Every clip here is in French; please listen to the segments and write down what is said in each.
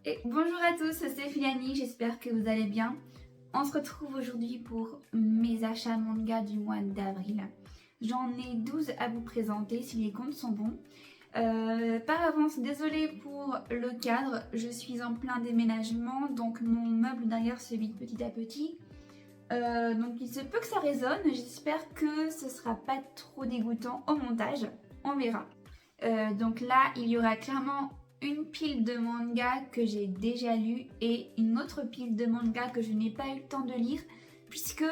Et bonjour à tous, c'est Philiani, j'espère que vous allez bien. On se retrouve aujourd'hui pour mes achats manga du mois d'avril. J'en ai 12 à vous présenter si les comptes sont bons. Par avance, désolée pour le cadre, je suis en plein déménagement, donc mon meuble derrière se vide petit à petit. Donc il se peut que ça résonne, j'espère que ce sera pas trop dégoûtant au montage, on verra. Donc là, il y aura clairement une pile de mangas que j'ai déjà lu et une autre pile de mangas que je n'ai pas eu le temps de lire puisque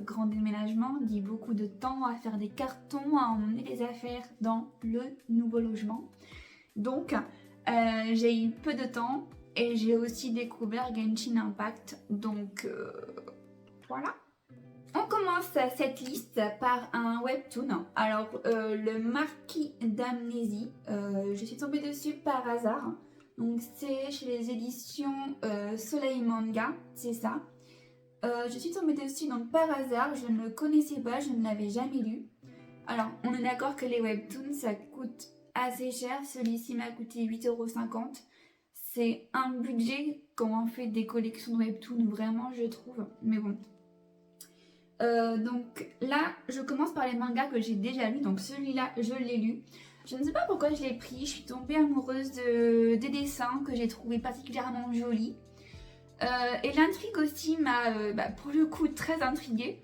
grand déménagement dit beaucoup de temps à faire des cartons, à emmener les affaires dans le nouveau logement. Donc j'ai eu peu de temps et j'ai aussi découvert Genshin Impact, donc voilà. On commence cette liste par un webtoon. Alors, le Marquis d'Amnésie, je suis tombée dessus par hasard. Donc, c'est chez les éditions Soleil Manga, c'est ça. Je suis tombée dessus donc par hasard, je ne le connaissais pas, je ne l'avais jamais lu. Alors, on est d'accord que les webtoons, ça coûte assez cher. Celui-ci m'a coûté 8,50 €. C'est un budget quand on fait des collections de webtoons, vraiment, je trouve. Mais bon. Donc là, je commence par les mangas que j'ai déjà lus. Donc celui-là, je l'ai lu. Je ne sais pas pourquoi je l'ai pris. Je suis tombée amoureuse des dessins que j'ai trouvé particulièrement jolis. Et l'intrigue aussi m'a, pour le coup, très intriguée.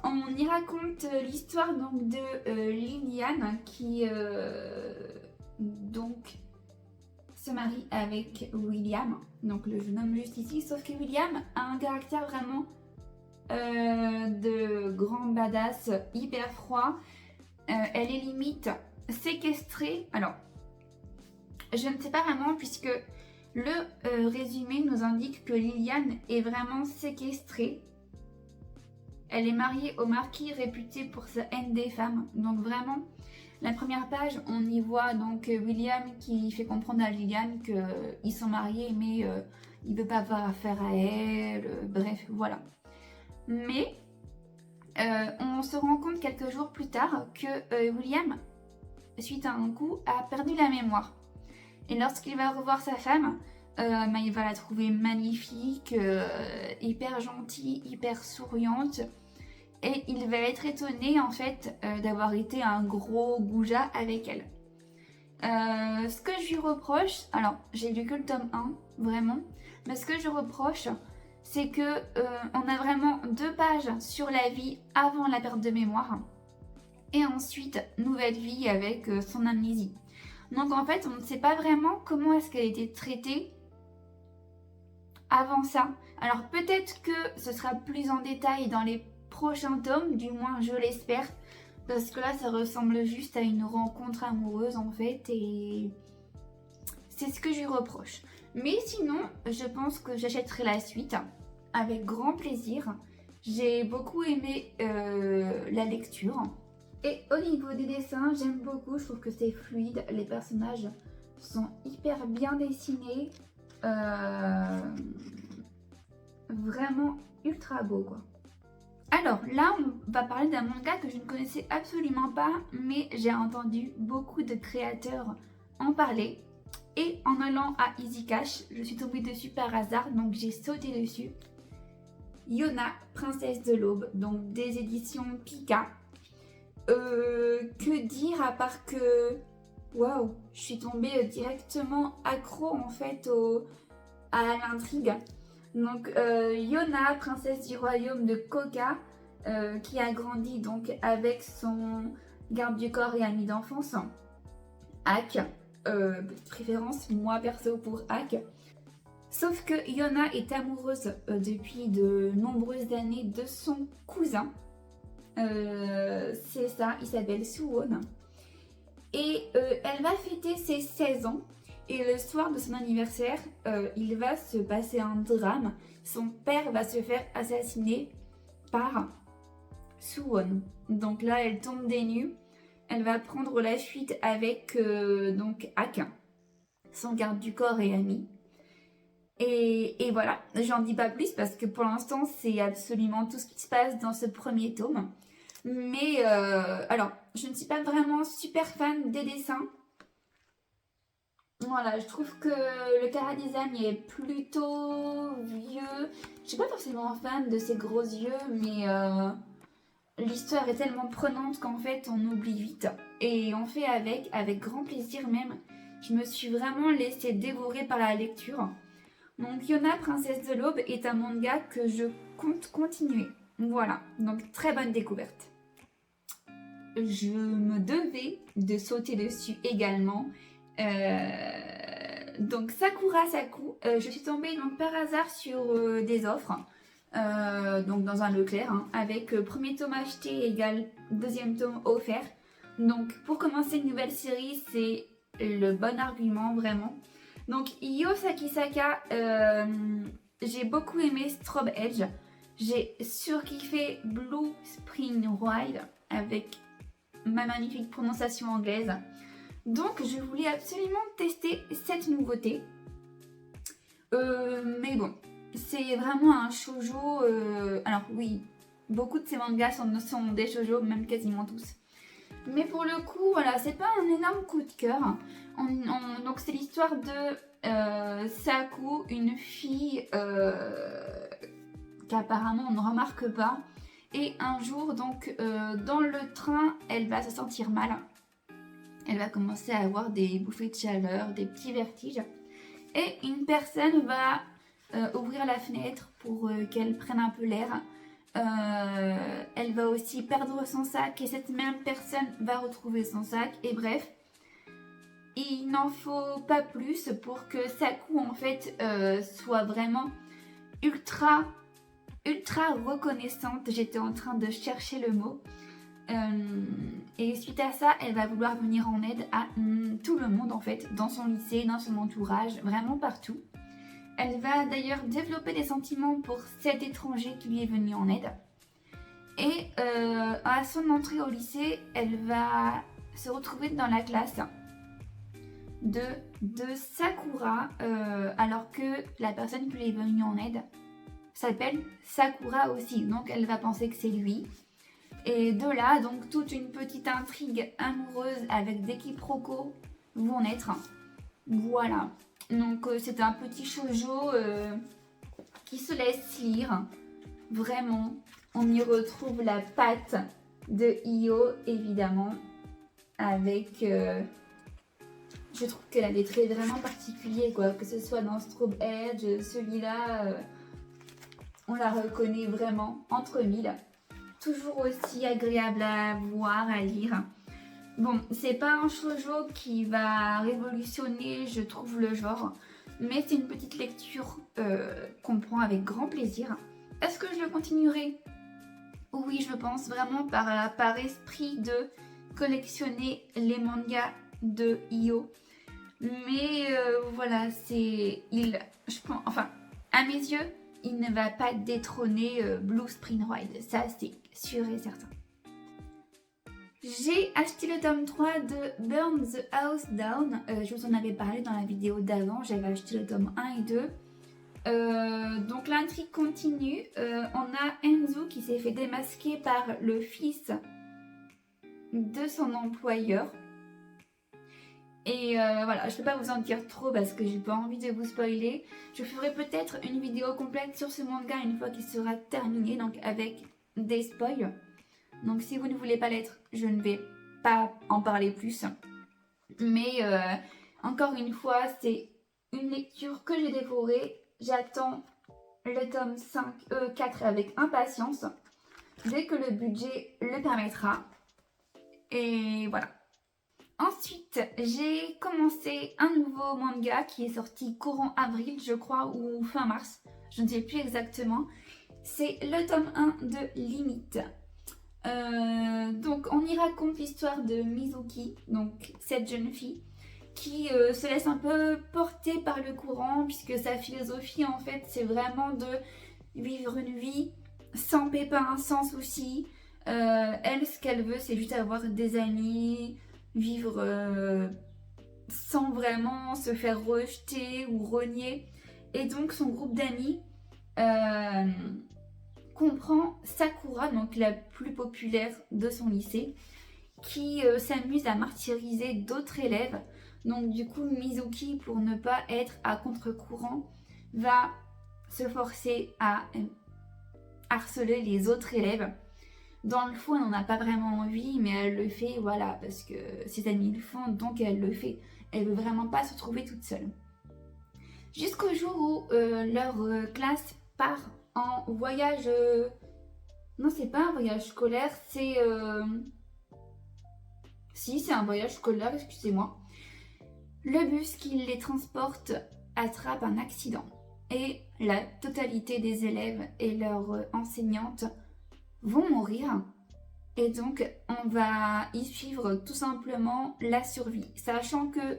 On y raconte l'histoire donc de Liliane qui donc se marie avec William, donc le jeune homme juste ici. Sauf que William a un caractère vraiment de grand badass hyper froid. Elle est limite séquestrée. Alors, je ne sais pas vraiment puisque le résumé nous indique que Liliane est vraiment séquestrée. Elle est mariée au marquis réputé pour sa haine des femmes. Donc vraiment, la première page, on y voit donc William qui fait comprendre à Liliane qu'ils sont mariés mais il ne veut pas avoir affaire à elle. Bref, voilà. Mais on se rend compte quelques jours plus tard que William, suite à un coup, a perdu la mémoire. Et lorsqu'il va revoir sa femme, il va la trouver magnifique, hyper gentille, hyper souriante. Et il va être étonné en fait d'avoir été un gros goujat avec elle. Ce que je lui reproche, alors j'ai lu que le tome 1, vraiment, mais ce que je reproche, c'est que on a vraiment 2 pages sur la vie avant la perte de mémoire et ensuite nouvelle vie avec son amnésie. Donc en fait, on ne sait pas vraiment comment est-ce qu'elle a été traitée avant ça. Alors peut-être que ce sera plus en détail dans les prochains tomes, du moins je l'espère, parce que là ça ressemble juste à une rencontre amoureuse en fait et c'est ce que je lui reproche. Mais sinon, je pense que j'achèterai la suite avec grand plaisir. J'ai beaucoup aimé la lecture. Et au niveau des dessins, j'aime beaucoup, je trouve que c'est fluide. Les personnages sont hyper bien dessinés. Vraiment ultra beau quoi. Alors là, on va parler d'un manga que je ne connaissais absolument pas, mais j'ai entendu beaucoup de créateurs en parler. Et en allant à Easy Cash, je suis tombée dessus par hasard, donc j'ai sauté dessus. Yona, Princesse de l'Aube, donc des éditions Pika. Que dire à part que... Waouh, je suis tombée directement accro en fait à l'intrigue. Donc Yona, princesse du royaume de Koka, qui a grandi donc avec son garde du corps et ami d'enfance, Ak. Petite préférence, moi perso pour Ak. Sauf que Yona est amoureuse depuis de nombreuses années de son cousin. C'est ça, il s'appelle Suwon. Et elle va fêter ses 16 ans. Et le soir de son anniversaire, il va se passer un drame. Son père va se faire assassiner par Suwon. Donc là, elle tombe des nues. Elle va prendre la fuite avec donc Ak, son garde du corps et ami. Et voilà, j'en dis pas plus parce que pour l'instant, c'est absolument tout ce qui se passe dans ce premier tome. Mais alors, je ne suis pas vraiment super fan des dessins. Voilà, je trouve que le chara-design est plutôt vieux. Je suis pas forcément fan de ses gros yeux, mais l'histoire est tellement prenante qu'en fait on oublie vite. Et on fait avec grand plaisir même. Je me suis vraiment laissée dévorer par la lecture. Donc Yona, princesse de l'aube, est un manga que je compte continuer. Voilà, donc très bonne découverte. Je me devais de sauter dessus également. Donc Sakura Saku, je suis tombée donc par hasard sur des offres. Donc dans un Leclerc, hein, avec premier tome acheté égale deuxième tome offert. Donc pour commencer une nouvelle série, c'est le bon argument vraiment. Donc Io Sakisaka, j'ai beaucoup aimé Strobe Edge. J'ai surkiffé Blue Spring Ride avec ma magnifique prononciation anglaise. Donc je voulais absolument tester cette nouveauté. Mais bon, c'est vraiment un shoujo. Alors oui, beaucoup de ces mangas sont des shoujo, même quasiment tous. Mais pour le coup, voilà, c'est pas un énorme coup de cœur. Donc c'est l'histoire de Saku, une fille qu'apparemment on ne remarque pas. Et un jour, donc, dans le train, elle va se sentir mal. Elle va commencer à avoir des bouffées de chaleur, des petits vertiges. Et une personne va ouvrir la fenêtre pour qu'elle prenne un peu l'air. Elle va aussi perdre son sac et cette même personne va retrouver son sac. Et bref, il n'en faut pas plus pour que Saku, en fait, soit vraiment ultra reconnaissante. J'étais en train de chercher le mot. Et suite à ça, elle va vouloir venir en aide à tout le monde en fait, dans son lycée, dans son entourage, vraiment partout. Elle va d'ailleurs développer des sentiments pour cet étranger qui lui est venu en aide. Et à son entrée au lycée, elle va se retrouver dans la classe de Sakura, alors que la personne qui lui est venue en aide s'appelle Sakura aussi. Donc elle va penser que c'est lui. Et de là, donc, toute une petite intrigue amoureuse avec des quiproquos vont naître. Voilà. Donc, c'est un petit shoujo qui se laisse lire. Vraiment, on y retrouve la patte de Io, évidemment. Avec... je trouve qu'elle a des traits vraiment particuliers, quoi. Que ce soit dans Strobe Edge, celui-là, on la reconnaît vraiment entre mille. Toujours aussi agréable à voir, à lire. Bon, c'est pas un shoujo qui va révolutionner, je trouve, le genre, mais c'est une petite lecture qu'on prend avec grand plaisir. Est-ce que je le continuerai? Oui, je pense vraiment par esprit de collectionner les mangas de Io. Mais voilà, je pense, enfin, à mes yeux, il ne va pas détrôner Blue Spring Ride, ça c'est sûr et certain. J'ai acheté le tome 3 de Burn the House Down, je vous en avais parlé dans la vidéo d'avant, j'avais acheté le tome 1 et 2. Donc l'intrigue continue, on a Enzu qui s'est fait démasquer par le fils de son employeur. Et voilà, je ne peux pas vous en dire trop parce que j'ai pas envie de vous spoiler. Je ferai peut-être une vidéo complète sur ce manga une fois qu'il sera terminé, donc avec des spoils. Donc si vous ne voulez pas l'être, je ne vais pas en parler plus. Mais encore une fois, c'est une lecture que j'ai dévorée. J'attends le tome 4 avec impatience, dès que le budget le permettra. Et voilà. Ensuite, j'ai commencé un nouveau manga qui est sorti courant avril, je crois, ou fin mars, je ne sais plus exactement. C'est le tome 1 de Limite. Donc, on y raconte l'histoire de Mizuki, donc cette jeune fille, qui se laisse un peu porter par le courant, puisque sa philosophie, en fait, c'est vraiment de vivre une vie sans pépins, sans soucis. Elle, ce qu'elle veut, c'est juste avoir des amis, vivre sans vraiment se faire rejeter ou renier. Et donc son groupe d'amis comprend Sakura, donc la plus populaire de son lycée, qui s'amuse à martyriser d'autres élèves Donc du coup, Mizuki, pour ne pas être à contre-courant, va se forcer à harceler les autres élèves. Dans le fond, elle n'en a pas vraiment envie, mais elle le fait, voilà, parce que ses amis le font, donc elle le fait. Elle veut vraiment pas se trouver toute seule. Jusqu'au jour où leur classe part en voyage... Non, c'est pas un voyage scolaire, c'est... Si, c'est un voyage scolaire, excusez-moi. Le bus qui les transporte attrape un accident. Et la totalité des élèves et leurs enseignantes vont mourir. Et donc, on va y suivre tout simplement la survie. Sachant que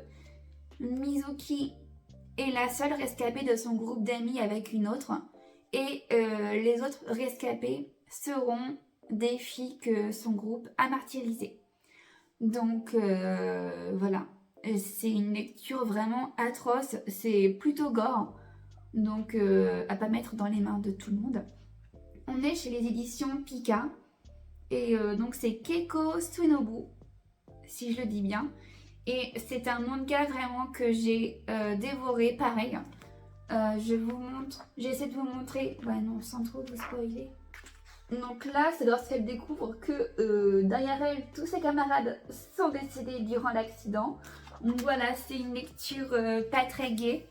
Mizuki est la seule rescapée de son groupe d'amis avec une autre. Et les autres rescapés seront des filles que son groupe a martyrisées. Donc, voilà. C'est une lecture vraiment atroce. C'est plutôt gore. Donc, à pas mettre dans les mains de tout le monde. On est chez les éditions Pika. Et donc c'est Keiko Suenobu, si je le dis bien. Et c'est un manga vraiment que j'ai dévoré, pareil. Je vous montre, j'essaie de vous montrer, ouais non, sans trop vous spoiler. Donc là, c'est lorsqu'elle découvre que derrière elle, tous ses camarades sont décédés durant l'accident. Donc voilà, c'est une lecture pas très gaie.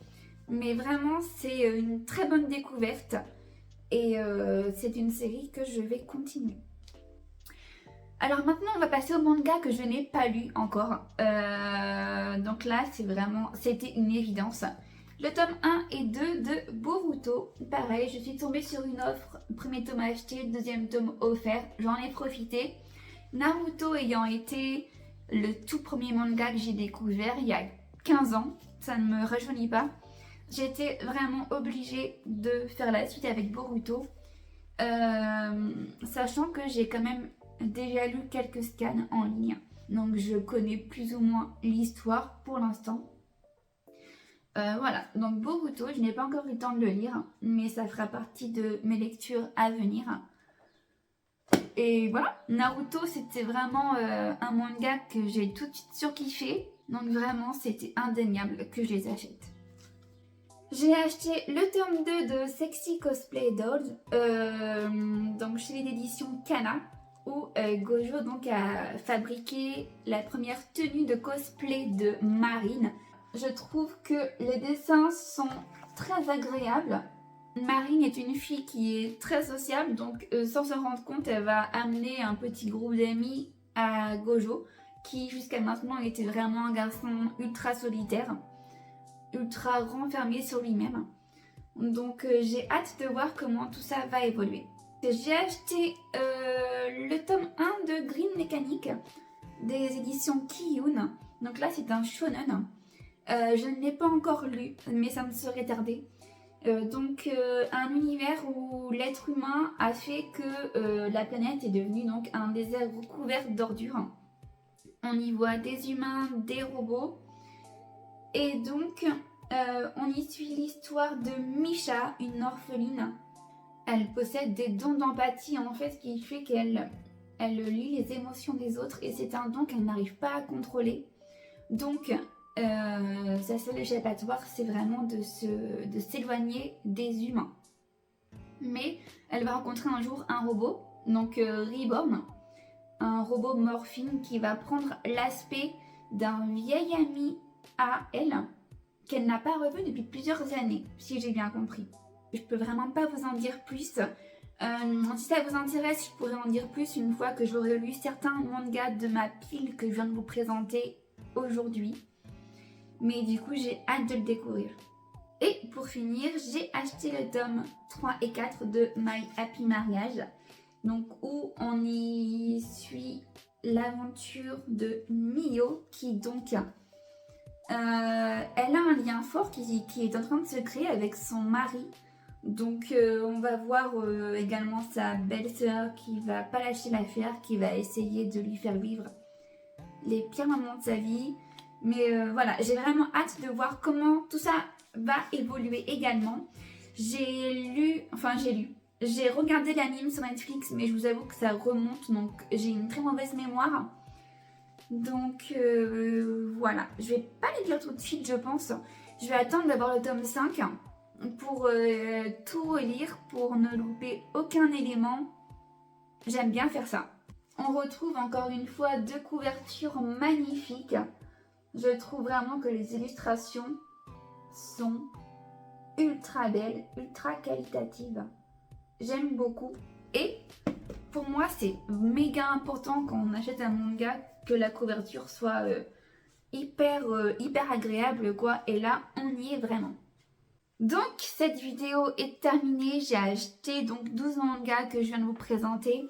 Mais vraiment, c'est une très bonne découverte. Et c'est une série que je vais continuer. Alors maintenant, on va passer au manga que je n'ai pas lu encore. Donc là, c'était une évidence. Le tome 1 et 2 de Boruto. Pareil, je suis tombée sur une offre. Premier tome acheté, deuxième tome offert. J'en ai profité. Naruto ayant été le tout premier manga que j'ai découvert il y a 15 ans. Ça ne me rajeunit pas. J'étais vraiment obligée de faire la suite avec Boruto. Sachant que j'ai quand même déjà lu quelques scans en ligne, donc je connais plus ou moins l'histoire pour l'instant. Voilà, donc Boruto, je n'ai pas encore eu le temps de le lire, mais ça fera partie de mes lectures à venir. Et voilà, Naruto, c'était vraiment un manga que j'ai tout de suite surkiffé, donc vraiment c'était indéniable que je les achète. J'ai acheté le tome 2 de Sexy Cosplay Dolls, donc chez les éditions Kana, où Gojo donc a fabriqué la première tenue de cosplay de Marine. Je trouve que les dessins sont très agréables. Marine est une fille qui est très sociable, donc sans se rendre compte, elle va amener un petit groupe d'amis à Gojo, qui jusqu'à maintenant était vraiment un garçon ultra solitaire, ultra renfermé sur lui-même. Donc j'ai hâte de voir comment tout ça va évoluer. J'ai acheté le tome 1 de Green Mechanic des éditions Kiyun. Donc là c'est un shonen. Je ne l'ai pas encore lu, mais ça me serait tardé. Un univers où l'être humain a fait que la planète est devenue donc un désert recouvert d'ordures. On y voit des humains, des robots. Et donc on y suit l'histoire de Misha, une orpheline. Elle possède des dons d'empathie en fait, ce qui fait qu'elle lit les émotions des autres et c'est un don qu'elle n'arrive pas à contrôler. Donc sa seule échappatoire, c'est vraiment de s'éloigner des humains. Mais elle va rencontrer un jour un robot, donc Reborn, un robot morphine qui va prendre l'aspect d'un vieil ami à elle, qu'elle n'a pas revu depuis plusieurs années, si j'ai bien compris. Je peux vraiment pas vous en dire plus. Si ça vous intéresse, je pourrais en dire plus une fois que j'aurai lu certains mangas de ma pile que je viens de vous présenter aujourd'hui. Mais du coup, j'ai hâte de le découvrir. Et pour finir, j'ai acheté le tome 3 et 4 de My Happy Marriage. Donc où on y suit l'aventure de Mio qui donc... elle a un lien fort qui est en train de se créer avec son mari. Donc on va voir également sa belle-sœur qui va pas lâcher l'affaire, qui va essayer de lui faire vivre les pires moments de sa vie. Mais voilà, j'ai vraiment hâte de voir comment tout ça va évoluer également. J'ai regardé l'anime sur Netflix, mais je vous avoue que ça remonte, donc j'ai une très mauvaise mémoire. Donc voilà, je vais pas les lire tout de suite je pense. Je vais attendre d'avoir le tome 5 pour tout relire, pour ne louper aucun élément. J'aime bien faire ça. On retrouve encore une fois 2 couvertures magnifiques. Je trouve vraiment que les illustrations sont ultra belles, ultra qualitatives. J'aime beaucoup. Et pour moi, c'est méga important quand on achète un manga que la couverture soit hyper agréable quoi. Et là, on y est vraiment. Donc, cette vidéo est terminée. J'ai acheté donc 12 mangas que je viens de vous présenter.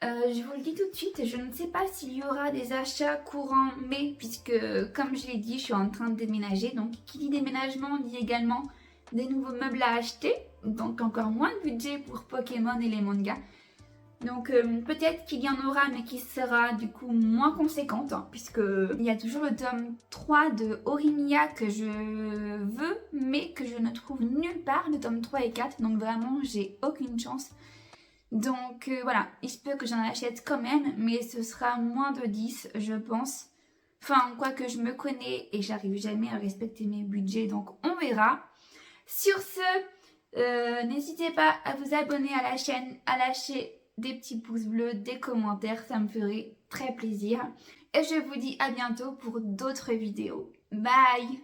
Je vous le dis tout de suite, je ne sais pas s'il y aura des achats courant mai, puisque comme je l'ai dit, je suis en train de déménager. Donc qui dit déménagement dit également des nouveaux meubles à acheter. Donc encore moins de budget pour Pokémon et les mangas. Donc peut-être qu'il y en aura, mais qui sera du coup moins conséquente, hein, puisque il y a toujours le tome 3 de Horimiya que je veux, mais que je ne trouve nulle part, le tome 3 et 4. Donc vraiment, j'ai aucune chance. Donc voilà, il se peut que j'en achète quand même, mais ce sera moins de 10, je pense. Enfin, quoique je me connais et j'arrive jamais à respecter mes budgets, donc on verra. Sur ce, n'hésitez pas à vous abonner à la chaîne, à lâcher des petits pouces bleus, des commentaires, ça me ferait très plaisir. Et je vous dis à bientôt pour d'autres vidéos. Bye!